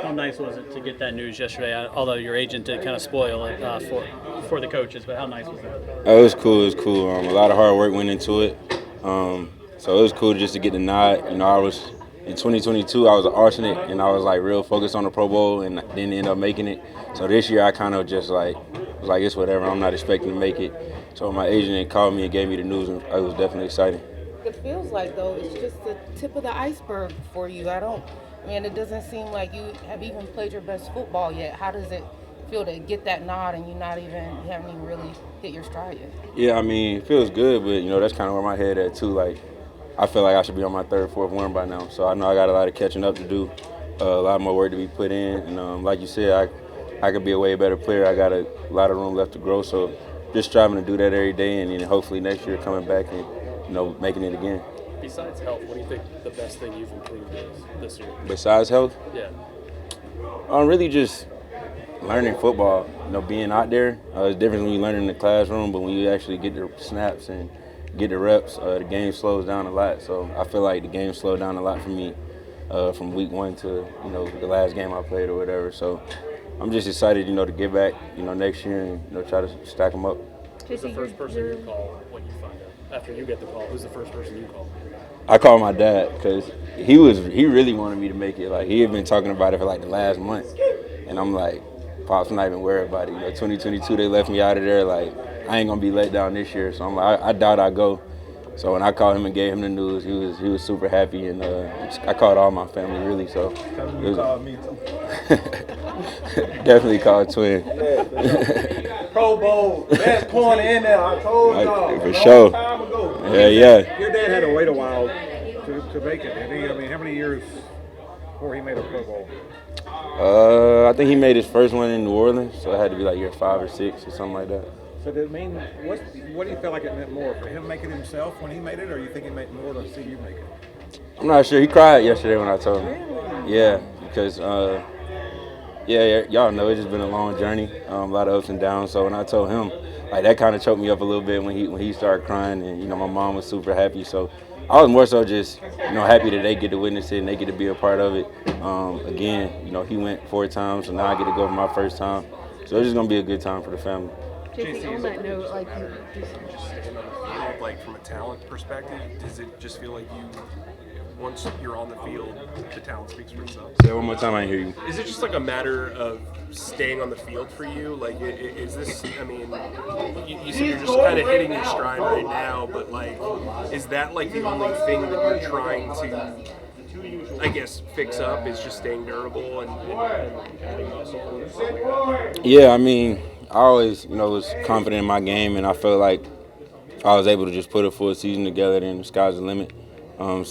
How nice was it to get that news yesterday? Although your agent did kind of spoil it for the coaches, but how nice was that? Oh, it was cool. It was cool. A lot of hard work went into it. So it was cool just to get the nod. I was in 2022. I was an alternate, and I was like real focused on the Pro Bowl, and didn't end up making it. So this year, I kind of just was like, it's whatever. I'm not expecting to make it. So my agent called me and gave me the news, and it was definitely exciting. It feels like, though, it's just the tip of the iceberg for you. It doesn't seem like you have even played your best football yet. How does it feel to get that nod and you haven't even really hit your stride yet? Yeah, it feels good, but that's kind of where my head at too. Like, I feel like I should be on my third, fourth one by now. So I know I got a lot of catching up to do, a lot more work to be put in. And like you said, I could be a way better player. I got a lot of room left to grow. So just striving to do that every day, and then hopefully next year coming back and making it again. Besides health, what do you think the best thing you've improved is this year? Besides health, Yeah. really just learning football. Being out there, it's different when you learn in the classroom, but when you actually get the snaps and get the reps, the game slows down a lot. So I feel like the game slowed down a lot for me from week one to the last game I played or whatever. So I'm just excited, to get back, next year and try to stack them up. Who's the first person you call when you find out? After you get the call, who's the first person you call? I called my dad because he really wanted me to make it. Like, he had been talking about it for like the last month, and I'm like, Pops, I'm not even worried about it. 2022 they left me out of there. Like, I ain't gonna be let down this year, so I'm like, I doubt I go. So when I called him and gave him the news, he was super happy, and I called all my family really. So You called me too. definitely called twin. Pro Bowl, best corner in there. I told y'all. For sure. Time ago. Yeah. Your dad had to wait a while to make it, didn't he? How many years before he made a Pro Bowl? I think he made his first one in New Orleans, so it had to be like year 5 or 6 or something like that. So did it mean what do you feel like it meant more for him making it himself when he made it, or you think it meant more to see you make it? I'm not sure. He cried yesterday when I told him. Yeah, because y'all know it's just been a long journey, a lot of ups and downs. So when I told him, like, that kind of choked me up a little bit when he started crying, and my mom was super happy. So I was more so just happy that they get to witness it and they get to be a part of it. Again, he went 4 times, so now I get to go for my first time. So it's just gonna be a good time for the family. Jaycee, on that note, Like, from a talent perspective, does it just feel like once you're on the field, the talent speaks for itself? Say it one more time, I didn't hear you. Is it just like a matter of staying on the field for you? Like, is this, you said you're just kind of hitting your stride right now, but like, is that like the only thing that you're trying to, I guess, fix up, is just staying durable and adding muscle? Yeah, I always, was confident in my game, and I felt like I was able to just put a full season together, and the sky's the limit. I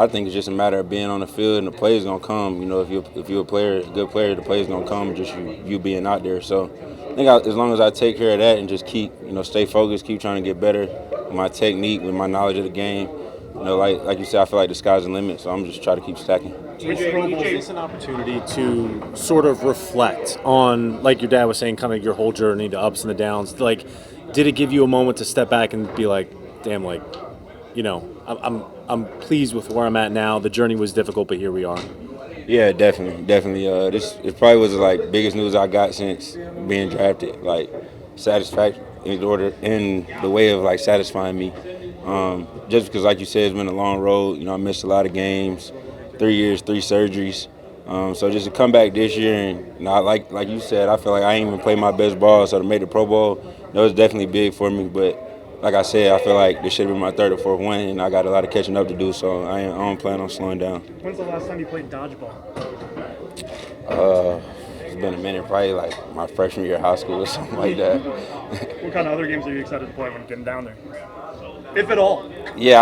think it's just a matter of being on the field, and the play's gonna come. If you're a player, a good player, the play's gonna come. Just you being out there. So I think as long as I take care of that and just keep, stay focused, keep trying to get better with my technique, with my knowledge of the game. Like you said, I feel like the sky's the limit. So I'm just trying to keep stacking. Is this an opportunity to sort of reflect on, like your dad was saying, kind of your whole journey, the ups and the downs? Like, did it give you a moment to step back and be like, damn, like, I'm pleased with where I'm at now. The journey was difficult, but here we are. Yeah, definitely. This it probably was like biggest news I got since being drafted. Like, satisfaction in the way of like satisfying me. Just because, like you said, it's been a long road. I missed a lot of games, 3 years, 3 surgeries. So just to come back this year and like you said, I feel like I ain't even played my best ball. So to make the Pro Bowl, that was definitely big for me. But like I said, I feel like this should have been my 3rd or 4th win, and I got a lot of catching up to do. So I don't plan on slowing down. When's the last time you played dodgeball? It's been a minute, probably like my freshman year of high school or something like that. What kind of other games are you excited to play when getting down there? If at all. Yeah,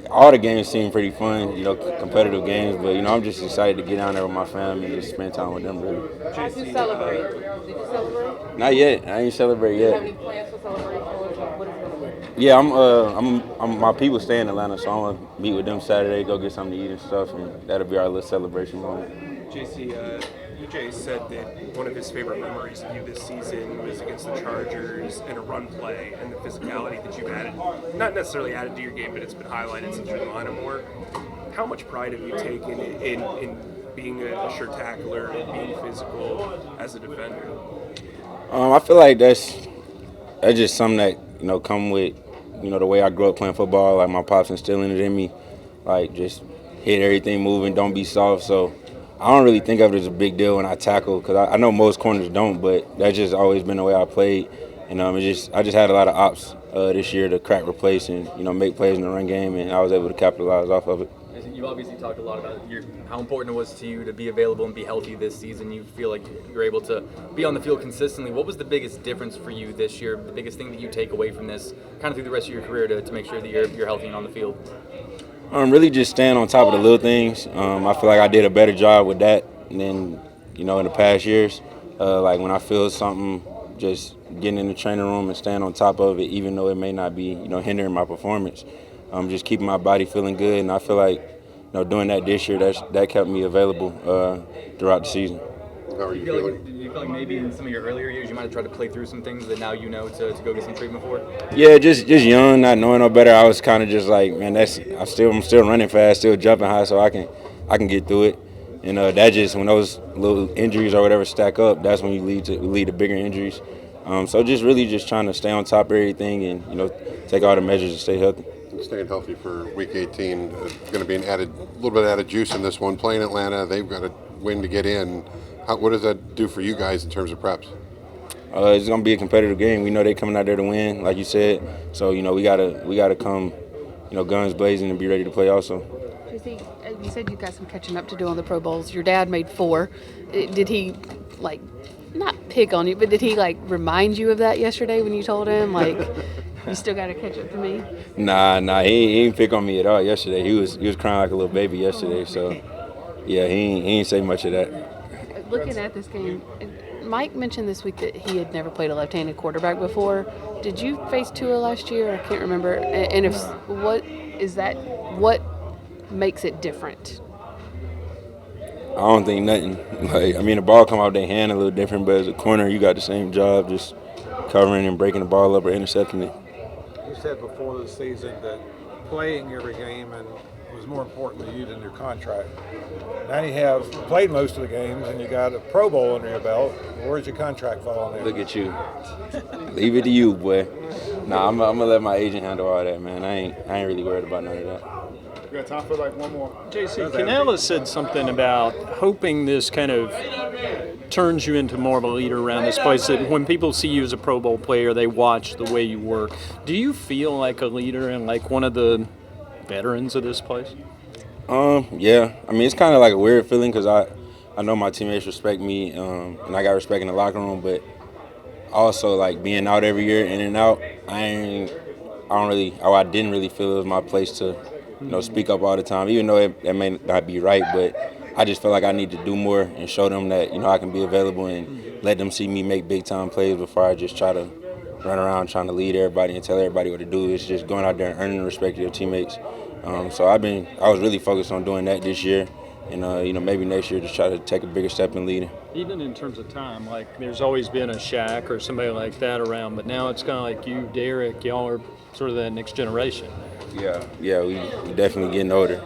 all the games seem pretty fun, competitive games, but, I'm just excited to get down there with my family and just spend time with them, really. How'd you celebrate? Did you celebrate? Not yet. I ain't celebrate Do you yet. have any plans for celebrations? What is it going to be? Yeah, I'm my people stay in Atlanta, so I'm gonna meet with them Saturday, go get something to eat and stuff, and that'll be our little celebration moment. Jaycee, EJ said that one of his favorite memories of you this season was against the Chargers and a run play and the physicality that you've added, not necessarily added to your game, but it's been highlighted since you're in the line more. How much pride have you taken in being a sure tackler and being physical as a defender? I feel like that's just something that come with the way I grew up playing football. Like my pops instilling it in me, like just hit everything moving, don't be soft. So I don't really think of it as a big deal when I tackle because I know most corners don't, but that's just always been the way I played. And I just had a lot of ops this year to crack, replace, and make plays in the run game, and I was able to capitalize off of it. You obviously talked a lot about how important it was to you to be available and be healthy this season. You feel like you're able to be on the field consistently. What was the biggest difference for you this year? The biggest thing that you take away from this, kind of through the rest of your career, to make sure that you're healthy and on the field? Really just staying on top of the little things. I feel like I did a better job with that than in the past years. Like when I feel something, just getting in the training room and staying on top of it, even though it may not be hindering my performance. Just keeping my body feeling good, and I feel like doing that this year, that kept me available throughout the season. How are you feeling? Do you feel like maybe in some of your earlier years you might have tried to play through some things that now to go get some treatment for? Yeah, just young, not knowing no better. I was kind of just like, man, I'm still running fast, still jumping high, so I can get through it. And that just when those little injuries or whatever stack up, that's when you lead to bigger injuries. So just trying to stay on top of everything and take all the measures to stay healthy. Staying healthy for Week 18, going to be a little bit added juice in this one. Playing Atlanta, they've got to win to get in. What does that do for you guys in terms of preps? It's going to be a competitive game. We know they're coming out there to win, like you said. So we gotta come, guns blazing and be ready to play also. Jaycee, you said you got some catching up to do on the Pro Bowls. Your dad made 4. Did he not pick on you, but did he remind you of that yesterday when you told him you still got to catch up to me? Nah, he didn't pick on me at all yesterday. He was crying like a little baby yesterday. So yeah, he ain't say much of that. Looking at this game, Mike mentioned this week that he had never played a left-handed quarterback before. Did you face Tua last year? I can't remember. And if what makes it different? I don't think nothing. The ball come out their hand a little different, but as a corner, you got the same job, just covering and breaking the ball up or intercepting it. You said before the season that playing every game was more important to you than your contract. Now you have played most of the games and you got a Pro Bowl under your belt. Where's your contract fall on there? Look at you. Leave it to you, boy. Nah, I'm gonna let my agent handle all that, man. I ain't really worried about none of that. We got time for one more. Jaycee, Canella said something about hoping this kind of turns you into more of a leader around this place, that when people see you as a Pro Bowl player, they watch the way you work. Do you feel like a leader and like one of the veterans of this place? Yeah. It's kind of like a weird feeling because I know my teammates respect me, and I got respect in the locker room, but also being out every year, in and out, I didn't really feel it was my place to speak up all the time, even though it may not be right, but I just feel like I need to do more and show them that, I can be available and let them see me make big-time plays before I just try to run around trying to lead everybody and tell everybody what to do. It's just going out there and earning the respect of your teammates. So I was really focused on doing that this year, and, maybe next year just try to take a bigger step in leading. Even in terms of time, there's always been a Shaq or somebody like that around, but now it's kind of like you, Derek, y'all are sort of that next generation. Yeah, we definitely getting older.